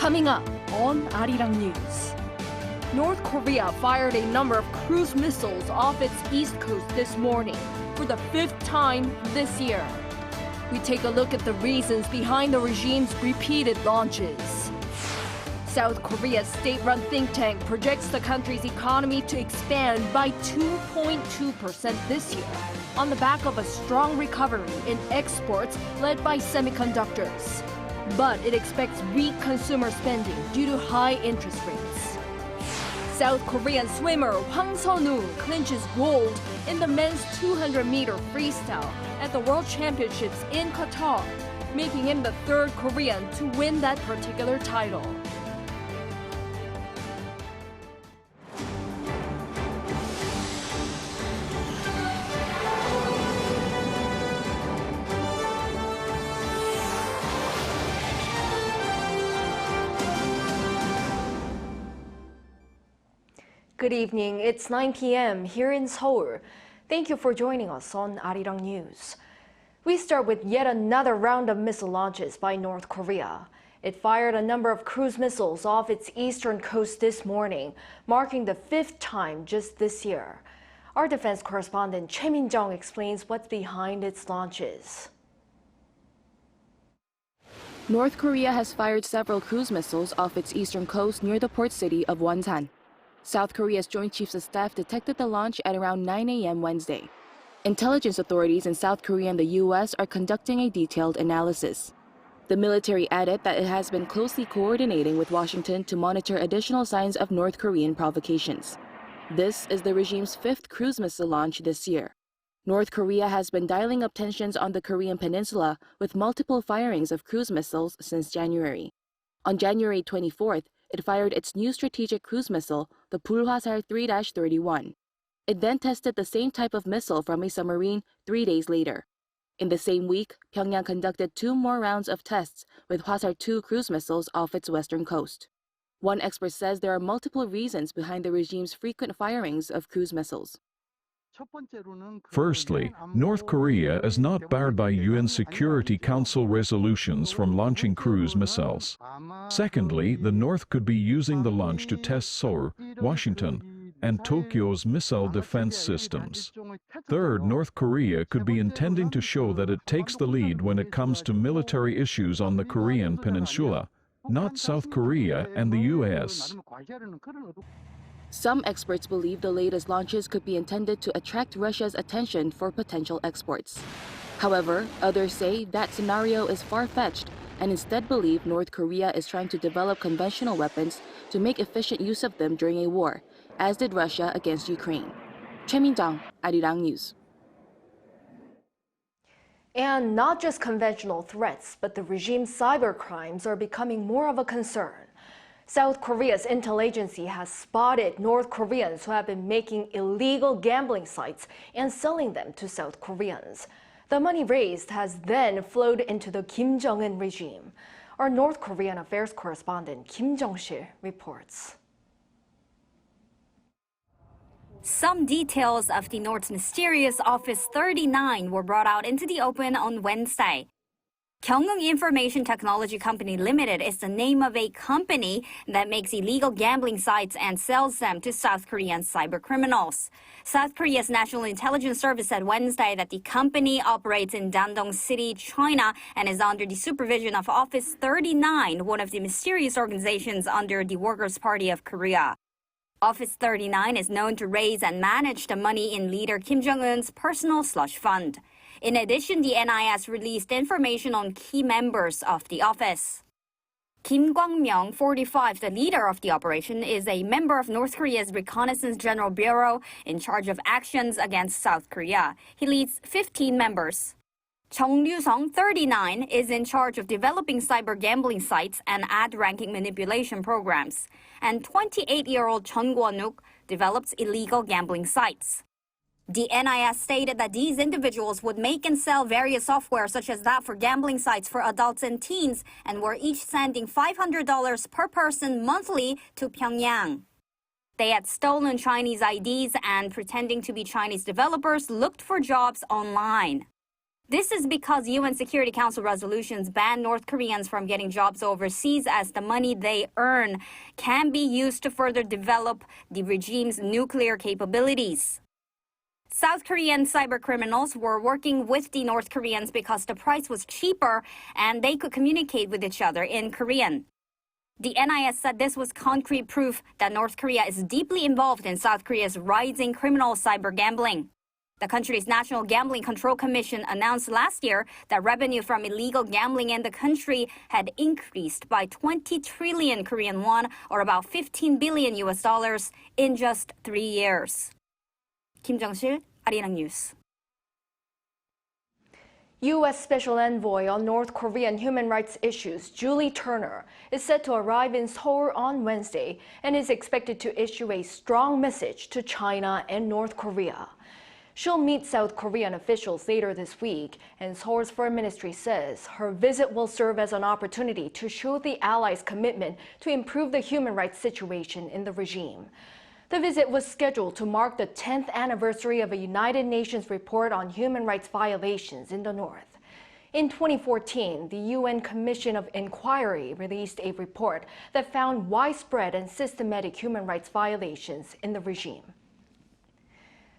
Coming up on Arirang News. North Korea fired a number of cruise missiles off its east coast this morning for the 5th time this year. We take a look at the reasons behind the regime's repeated launches. South Korea's state-run think tank projects the country's economy to expand by 2.2% this year on the back of a strong recovery in exports led by semiconductors. But it expects weak consumer spending due to high interest rates. South Korean swimmer Hwang Sun-woo clinches gold in the men's 200-meter freestyle at the World Championships in Qatar, making him the 3rd Korean to win that particular title. Good evening. It's 9 p.m. here in Seoul. Thank you for joining us on Arirang News. We start with yet another round of missile launches by North Korea. It fired a number of cruise missiles off its eastern coast this morning, marking the 5th time just this year. Our defense correspondent Choi Min-jung explains what's behind its launches. North Korea has fired several cruise missiles off its eastern coast near the port city of Wonsan. South Korea's Joint Chiefs of Staff detected the launch at around 9 a.m. Wednesday. Intelligence authorities in South Korea and the U.S. are conducting a detailed analysis. The military added that it has been closely coordinating with Washington to monitor additional signs of North Korean provocations. This is the regime's 5th cruise missile launch this year. North Korea has been dialing up tensions on the Korean peninsula with multiple firings of cruise missiles since January. On January 24th, it fired its new strategic cruise missile, the Bulhwasar 3-31. It then tested the same type of missile from a submarine 3 days later. In the same week, Pyongyang conducted 2 more rounds of tests with Hwasar-2 cruise missiles off its western coast. One expert says there are multiple reasons behind the regime's frequent firings of cruise missiles. Firstly, North Korea is not barred by UN Security Council resolutions from launching cruise missiles. Secondly, the North could be using the launch to test Seoul, Washington, and Tokyo's missile defense systems. Third, North Korea could be intending to show that it takes the lead when it comes to military issues on the Korean peninsula, not South Korea and the U.S. Some experts believe the latest launches could be intended to attract Russia's attention for potential exports. However, others say that scenario is far-fetched and instead believe North Korea is trying to develop conventional weapons to make efficient use of them during a war, as did Russia against Ukraine. Choi Min-jung, Arirang News. And not just conventional threats, but the regime's cybercrimes are becoming more of a concern. South Korea's intel agency has spotted North Koreans who have been making illegal gambling sites and selling them to South Koreans. The money raised has then flowed into the Kim Jong-un regime. Our North Korean affairs correspondent Kim Jong-sil reports. Some details of the North's mysterious Office 39 were brought out into the open on Wednesday. Gyeongung Information Technology Company Limited is the name of a company that makes illegal gambling sites and sells them to South Korean cybercriminals. South Korea's National Intelligence Service said Wednesday that the company operates in Dandong City, China, and is under the supervision of Office 39, one of the mysterious organizations under the Workers' Party of Korea. Office 39 is known to raise and manage the money in leader Kim Jong-un's personal slush fund. In addition, the NIS released information on key members of the office. Kim Kwang-myung, 45, the leader of the operation, is a member of North Korea's Reconnaissance General Bureau in charge of actions against South Korea. He leads 15 members. Chung Ryu-sung, 39, is in charge of developing cyber gambling sites and ad ranking manipulation programs. And 28-year-old Chun Kwon-wook develops illegal gambling sites. The NIS stated that these individuals would make and sell various software such as that for gambling sites for adults and teens and were each sending $500 per person monthly to Pyongyang. They had stolen Chinese IDs and, pretending to be Chinese developers, looked for jobs online. This is because UN Security Council resolutions ban North Koreans from getting jobs overseas as the money they earn can be used to further develop the regime's nuclear capabilities. South Korean cybercriminals were working with the North Koreans because the price was cheaper and they could communicate with each other in Korean. The NIS said this was concrete proof that North Korea is deeply involved in South Korea's rising criminal cyber gambling. The country's National Gambling Control Commission announced last year that revenue from illegal gambling in the country had increased by 20 trillion Korean won, or about $15 billion in just 3 years. Kim Jung-sil, Arirang News. U.S. Special Envoy on North Korean human rights issues, Julie Turner, is set to arrive in Seoul on Wednesday and is expected to issue a strong message to China and North Korea. She'll meet South Korean officials later this week, and Seoul's foreign ministry says her visit will serve as an opportunity to show the allies' commitment to improve the human rights situation in the regime. The visit was scheduled to mark the 10th anniversary of a United Nations report on human rights violations in the North. In 2014, the UN Commission of Inquiry released a report that found widespread and systematic human rights violations in the regime.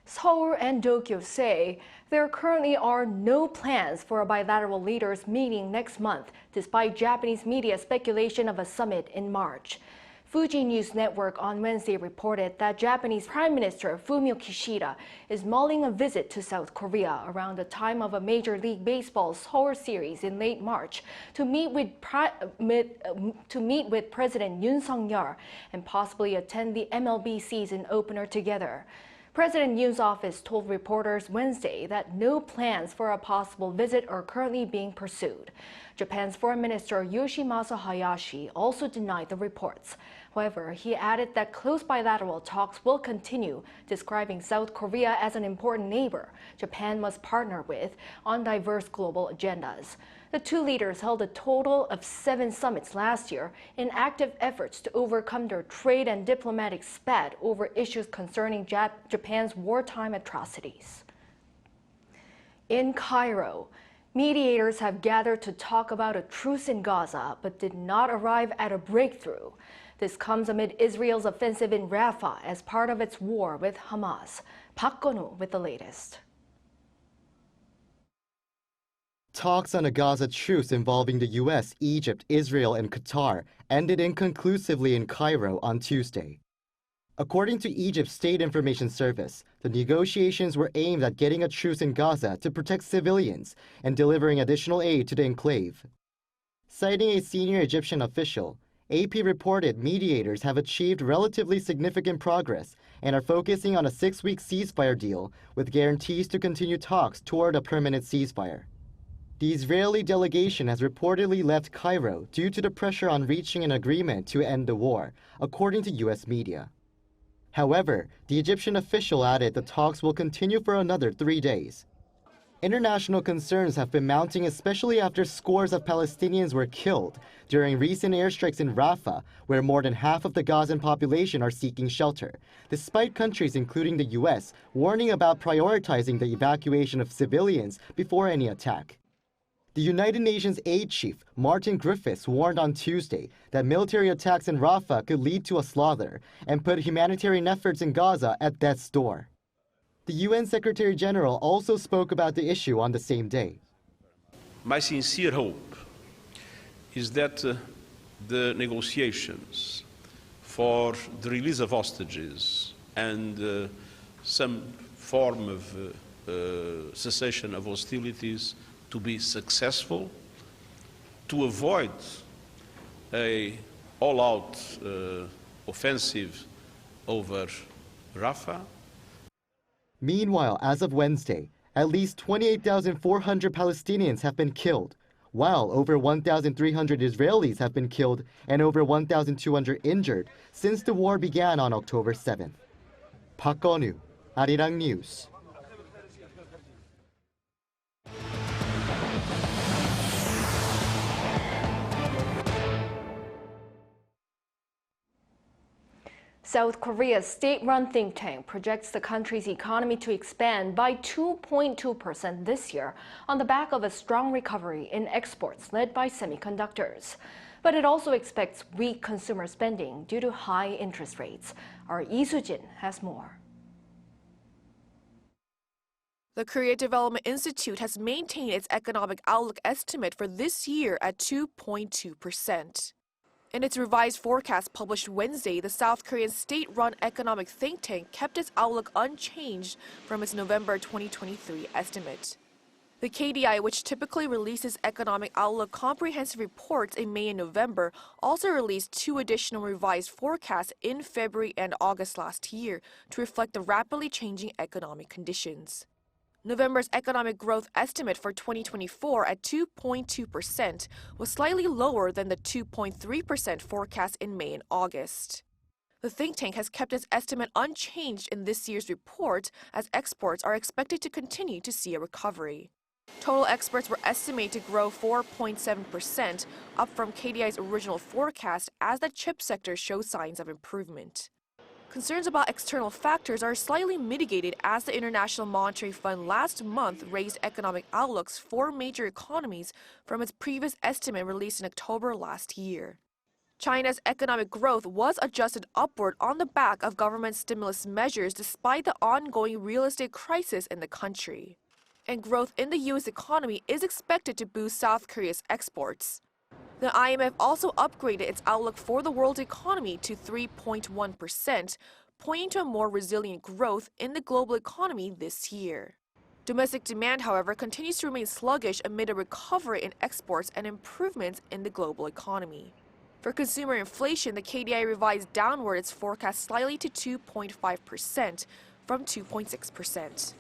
Seoul and Tokyo say there currently are no plans for a bilateral leaders meeting next month, despite Japanese media speculation of a summit in March. Fuji News Network on Wednesday reported that Japanese Prime Minister Fumio Kishida is mulling a visit to South Korea around the time of a Major League Baseball Seoul series in late March to meet with President Yoon Suk-yeol and possibly attend the MLB season opener together. President Yoon's office told reporters Wednesday that no plans for a possible visit are currently being pursued. Japan's Foreign Minister Yoshimasa Hayashi also denied the reports. However, he added that close bilateral talks will continue, describing South Korea as an important neighbor Japan must partner with on diverse global agendas. The two leaders held a total of 7 summits last year in active efforts to overcome their trade and diplomatic spat over issues concerning Japan's wartime atrocities. In Cairo, mediators have gathered to talk about a truce in Gaza but did not arrive at a breakthrough. This comes amid Israel's offensive in Rafah as part of its war with Hamas. Park Gun-woo with the latest. Talks on a Gaza truce involving the U.S., Egypt, Israel, and Qatar ended inconclusively in Cairo on Tuesday. According to Egypt's State Information Service, the negotiations were aimed at getting a truce in Gaza to protect civilians and delivering additional aid to the enclave. Citing a senior Egyptian official, AP reported mediators have achieved relatively significant progress and are focusing on a 6-week ceasefire deal with guarantees to continue talks toward a permanent ceasefire. The Israeli delegation has reportedly left Cairo due to the pressure on reaching an agreement to end the war, according to U.S. media. However, the Egyptian official added the talks will continue for another 3 days. International concerns have been mounting, especially after scores of Palestinians were killed during recent airstrikes in Rafah, where more than half of the Gazan population are seeking shelter, despite countries including the U.S. warning about prioritizing the evacuation of civilians before any attack. The United Nations aid chief, Martin Griffiths, warned on Tuesday that military attacks in Rafah could lead to a slaughter and put humanitarian efforts in Gaza at death's door. The UN Secretary General also spoke about the issue on the same day. My sincere hope is that the negotiations for the release of hostages and some form of cessation of hostilities to be successful, to avoid a all-out offensive over Rafah. Meanwhile, as of Wednesday, at least 28,400 Palestinians have been killed, while over 1,300 Israelis have been killed and over 1,200 injured since the war began on October 7th. Park Gun-woo, Arirang News. South Korea's state-run think tank projects the country's economy to expand by 2.2% this year on the back of a strong recovery in exports led by semiconductors. But it also expects weak consumer spending due to high interest rates. Our Lee Soo-jin has more. The Korea Development Institute has maintained its economic outlook estimate for this year at 2.2%. In its revised forecast published Wednesday, the South Korean state-run economic think tank kept its outlook unchanged from its November 2023 estimate. The KDI, which typically releases economic outlook comprehensive reports in May and November, also released 2 additional revised forecasts in February and August last year to reflect the rapidly changing economic conditions. November's economic growth estimate for 2024 at 2.2% was slightly lower than the 2.3% forecast in May and August. The think tank has kept its estimate unchanged in this year's report as exports are expected to continue to see a recovery. Total exports were estimated to grow 4.7%, up from KDI's original forecast as the chip sector shows signs of improvement. Concerns about external factors are slightly mitigated as the International Monetary Fund last month raised economic outlooks for major economies from its previous estimate released in October last year. China's economic growth was adjusted upward on the back of government stimulus measures despite the ongoing real estate crisis in the country. And growth in the U.S. economy is expected to boost South Korea's exports. The IMF also upgraded its outlook for the world economy to 3.1%, pointing to a more resilient growth in the global economy this year. Domestic demand, however, continues to remain sluggish amid a recovery in exports and improvements in the global economy. For consumer inflation, the KDI revised downward its forecast slightly to 2.5% from 2.6%.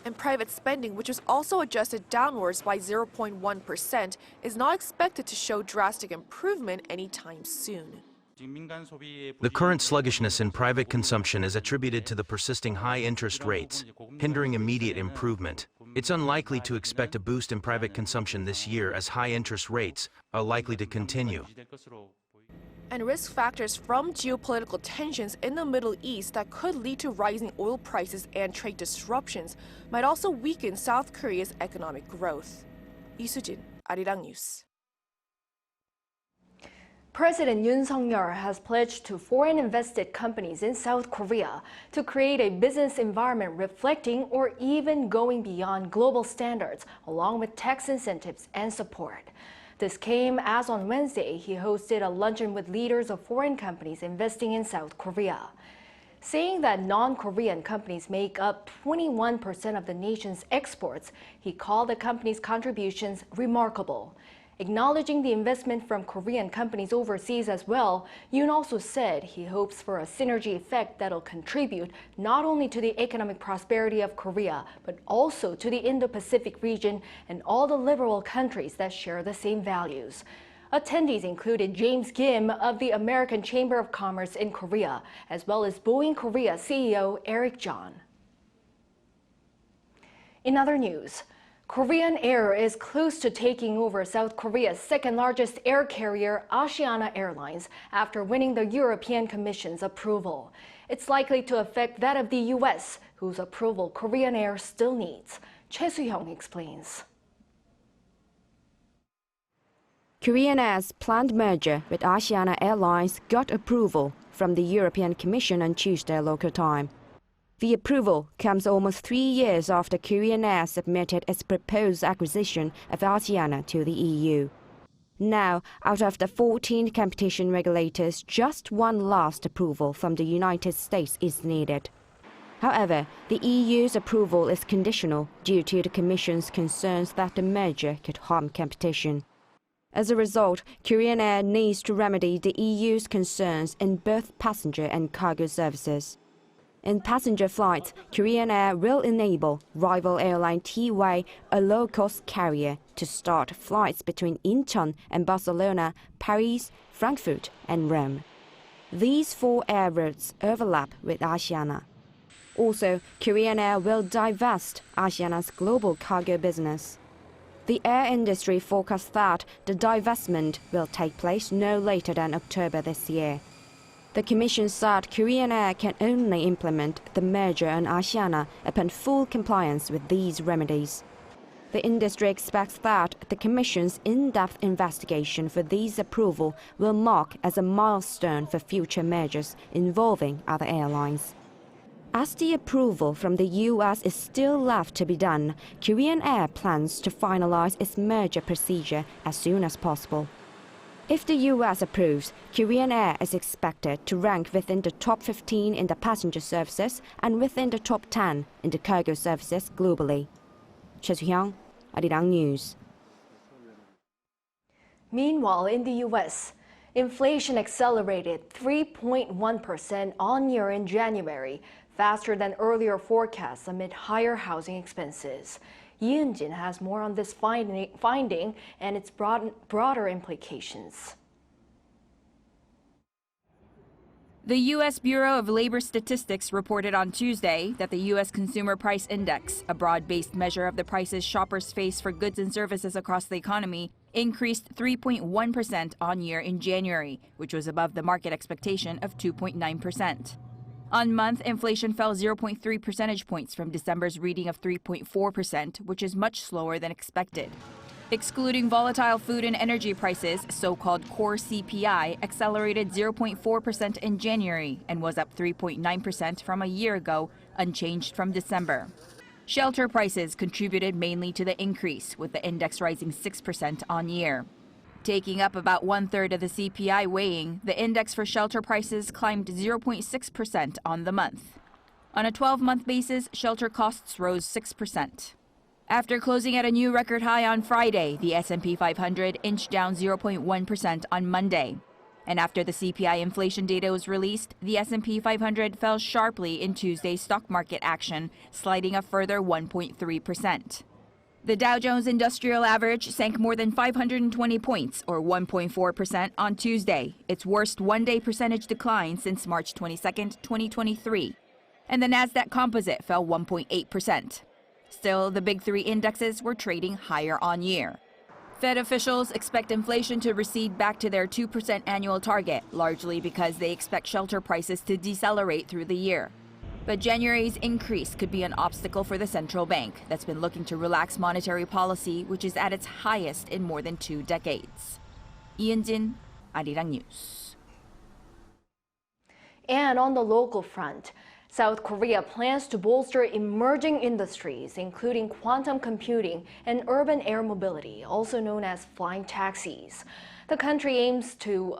And private spending, which was also adjusted downwards by 0.1%, is not expected to show drastic improvement anytime soon. The current sluggishness in private consumption is attributed to the persisting high interest rates, hindering immediate improvement. It's unlikely to expect a boost in private consumption this year as high interest rates are likely to continue. And risk factors from geopolitical tensions in the Middle East that could lead to rising oil prices and trade disruptions might also weaken South Korea's economic growth. Lee Soo-jin, Arirang News. President Yoon Suk-yeol has pledged to foreign invested companies in South Korea to create a business environment reflecting or even going beyond global standards, along with tax incentives and support. This came as on Wednesday he hosted a luncheon with leaders of foreign companies investing in South Korea. Saying that non-Korean companies make up 21% of the nation's exports, he called the company's contributions remarkable. Acknowledging the investment from Korean companies overseas as well, Yoon also said he hopes for a synergy effect that'll contribute not only to the economic prosperity of Korea, but also to the Indo-Pacific region and all the liberal countries that share the same values. Attendees included James Kim of the American Chamber of Commerce in Korea, as well as Boeing Korea CEO Eric John. In other news, Korean Air is close to taking over South Korea's second-largest air carrier, Asiana Airlines, after winning the European Commission's approval. It's likely to affect that of the U.S., whose approval Korean Air still needs. Choi Soo-hyung explains. Korean Air's planned merger with Asiana Airlines got approval from the European Commission on Tuesday local time. The approval comes almost 3 years after Korean Air submitted its proposed acquisition of Asiana to the EU. Now, out of the 14 competition regulators, just one last approval from the United States is needed. However, the EU's approval is conditional due to the Commission's concerns that the merger could harm competition. As a result, Korean Air needs to remedy the EU's concerns in both passenger and cargo services. In passenger flights, Korean Air will enable rival airline T-Way, a low-cost carrier, to start flights between Incheon and Barcelona, Paris, Frankfurt and Rome. These 4 air routes overlap with Asiana. Also, Korean Air will divest Asiana's global cargo business. The air industry forecasts that the divestment will take place no later than October this year. The Commission said Korean Air can only implement the merger on Asiana upon full compliance with these remedies. The industry expects that the Commission's in-depth investigation for these approval will mark as a milestone for future mergers involving other airlines. As the approval from the U.S. is still left to be done, Korean Air plans to finalize its merger procedure as soon as possible. If the U.S. approves, Korean Air is expected to rank within the top 15 in the passenger services and within the top 10 in the cargo services globally. Choi Soo-hyung, Arirang News. Meanwhile, in the U.S., inflation accelerated 3.1% on-year in January, faster than earlier forecasts amid higher housing expenses. Lee Eun-jin has more on this finding and its broader implications. The U.S. Bureau of Labor Statistics reported on Tuesday that the U.S. Consumer Price Index, a broad-based measure of the prices shoppers face for goods and services across the economy, increased 3.1% on-year in January, which was above the market expectation of 2.9%. On-month, inflation fell 0.3 percentage points from December's reading of 3.4%, which is much slower than expected. Excluding volatile food and energy prices, so-called core CPI accelerated 0.4% in January and was up 3.9% from a year ago, unchanged from December. Shelter prices contributed mainly to the increase, with the index rising 6% on-year. Taking up about one-third of the CPI weighing, the index for shelter prices climbed 0.6% on the month. On a 12-month basis, shelter costs rose 6%. After closing at a new record high on Friday, the S&P 500 inched down 0.1% on Monday. And after the CPI inflation data was released, the S&P 500 fell sharply in Tuesday's stock market action, sliding a further 1.3%. The Dow Jones Industrial Average sank more than 520 points, or 1.4%, on Tuesday, its worst one-day percentage decline since March 22, 2023. And the Nasdaq Composite fell 1.8%. Still, the big three indexes were trading higher on year. Fed officials expect inflation to recede back to their 2% annual target, largely because they expect shelter prices to decelerate through the year. But January's increase could be an obstacle for the central bank that's been looking to relax monetary policy, which is at its highest in more than 2 decades. Lee Eun-jin, Arirang News. And on the local front, South Korea plans to bolster emerging industries, including quantum computing and urban air mobility, also known as flying taxis. The country aims to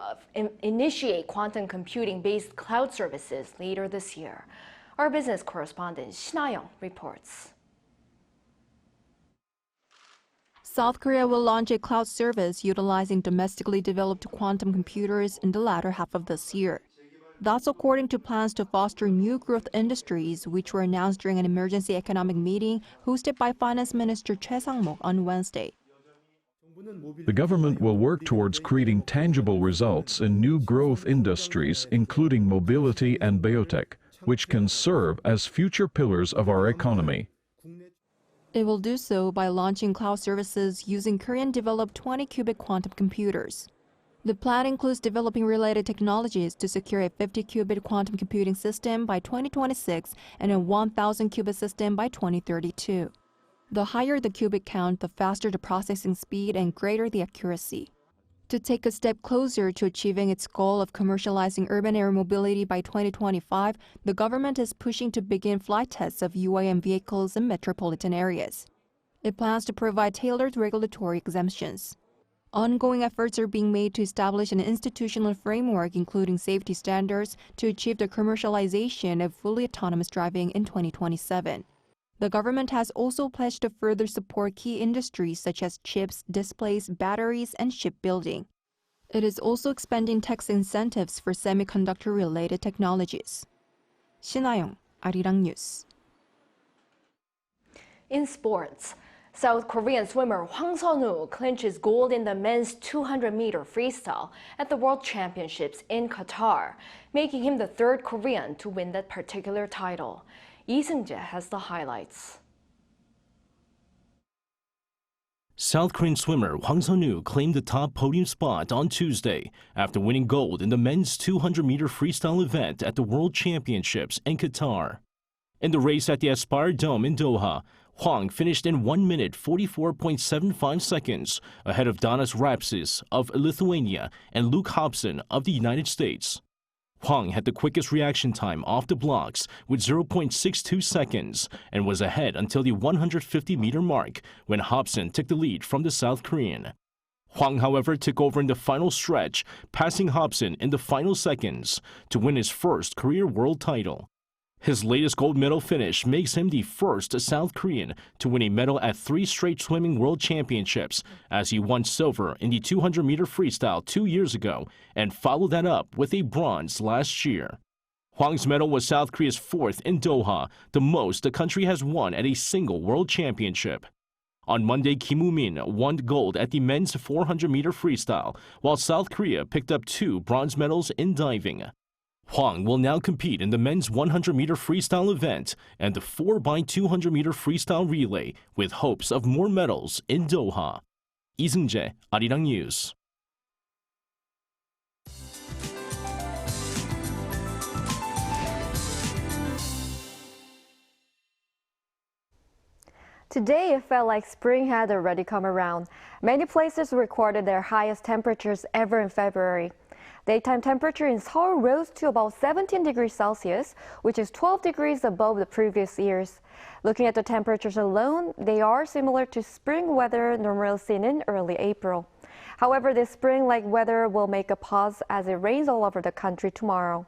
initiate quantum computing-based cloud services later this year. Our business correspondent Shin-young reports. South Korea will launch a cloud service utilizing domestically developed quantum computers in the latter half of this year. That's according to plans to foster new growth industries, which were announced during an emergency economic meeting hosted by Finance Minister Choi Sang-mok on Wednesday. The government will work towards creating tangible results in new growth industries, including mobility and biotech, which can serve as future pillars of our economy. It will do so by launching cloud services using Korean-developed 20-qubit quantum computers. The plan includes developing related technologies to secure a 50-qubit quantum computing system by 2026 and a 1,000-qubit system by 2032. The higher the qubit count, the faster the processing speed and greater the accuracy. To take a step closer to achieving its goal of commercializing urban air mobility by 2025, the government is pushing to begin flight tests of UAM vehicles in metropolitan areas. It plans to provide tailored regulatory exemptions. Ongoing efforts are being made to establish an institutional framework, including safety standards, to achieve the commercialization of fully autonomous driving in 2027. The government has also pledged to further support key industries such as chips, displays, batteries, and shipbuilding. It is also expanding tax incentives for semiconductor-related technologies. Shin-young, Arirang News. In sports, South Korean swimmer Hwang Sun-woo clinches gold in the men's 200-meter freestyle at the World Championships in Qatar, making him the third Korean to win that particular title. Lee Seung-jae has the highlights. South Korean swimmer Hwang Sun-woo claimed the top podium spot on Tuesday after winning gold in the men's 200-meter freestyle event at the World Championships in Qatar. In the race at the Aspire Dome in Doha, Hwang finished in 1 minute 44.75 seconds ahead of Danas Rapsis of Lithuania and Luke Hobson of the United States. Hwang had the quickest reaction time off the blocks with 0.62 seconds and was ahead until the 150-meter mark when Hobson took the lead from the South Korean. Hwang, however, took over in the final stretch, passing Hobson in the final seconds to win his first career world title. His latest gold medal finish makes him the first South Korean to win a medal at 3 straight swimming world championships, as he won silver in the 200-meter freestyle 2 years ago and followed that up with a bronze last year. Hwang's medal was South Korea's 4th in Doha, the most the country has won at a single world championship. On Monday, Kim Woo-min won gold at the men's 400-meter freestyle, while South Korea picked up 2 bronze medals in diving. Hwang will now compete in the men's 100-meter freestyle event and the 4x200-meter freestyle relay with hopes of more medals in Doha. Lee Seung-jae, Arirang News. Today, it felt like spring had already come around. Many places recorded their highest temperatures ever in February. Daytime temperature in Seoul rose to about 17 degrees Celsius, which is 12 degrees above the previous years. Looking at the temperatures alone, they are similar to spring weather normally seen in early April. However, this spring-like weather will make a pause as it rains all over the country tomorrow.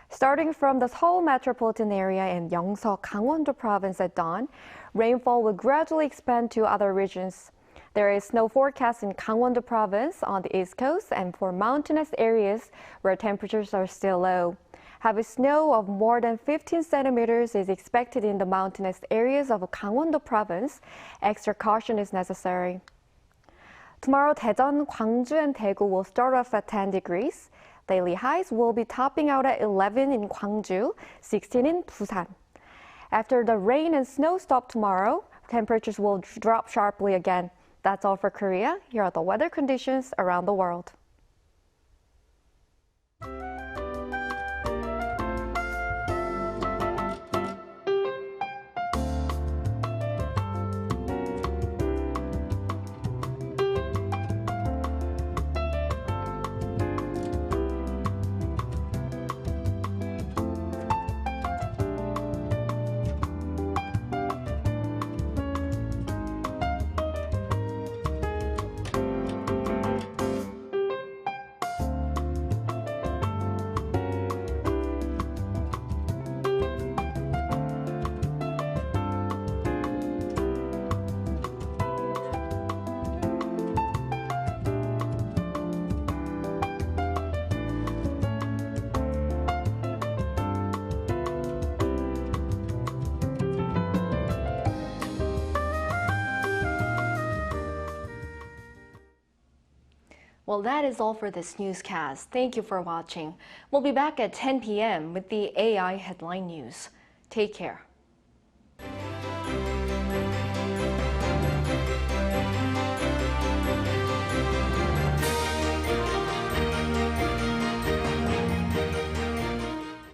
Starting from the Seoul metropolitan area in Yeongseok, Gangwon-do province at dawn, rainfall will gradually expand to other regions. There is snow forecast in Gangwon-do province on the east coast and for mountainous areas where temperatures are still low. Heavy snow of more than 15 centimeters is expected in the mountainous areas of Gangwon-do province. Extra caution is necessary. Tomorrow, Daejeon, Gwangju, and Daegu will start off at 10 degrees. Daily highs will be topping out at 11 in Gwangju, 16 in Busan. After the rain and snow stop tomorrow, temperatures will drop sharply again. That's all for Korea. Here are the weather conditions around the world. Well, that is all for this newscast. Thank you for watching. We'll be back at 10 p.m. with the AI headline news. Take care.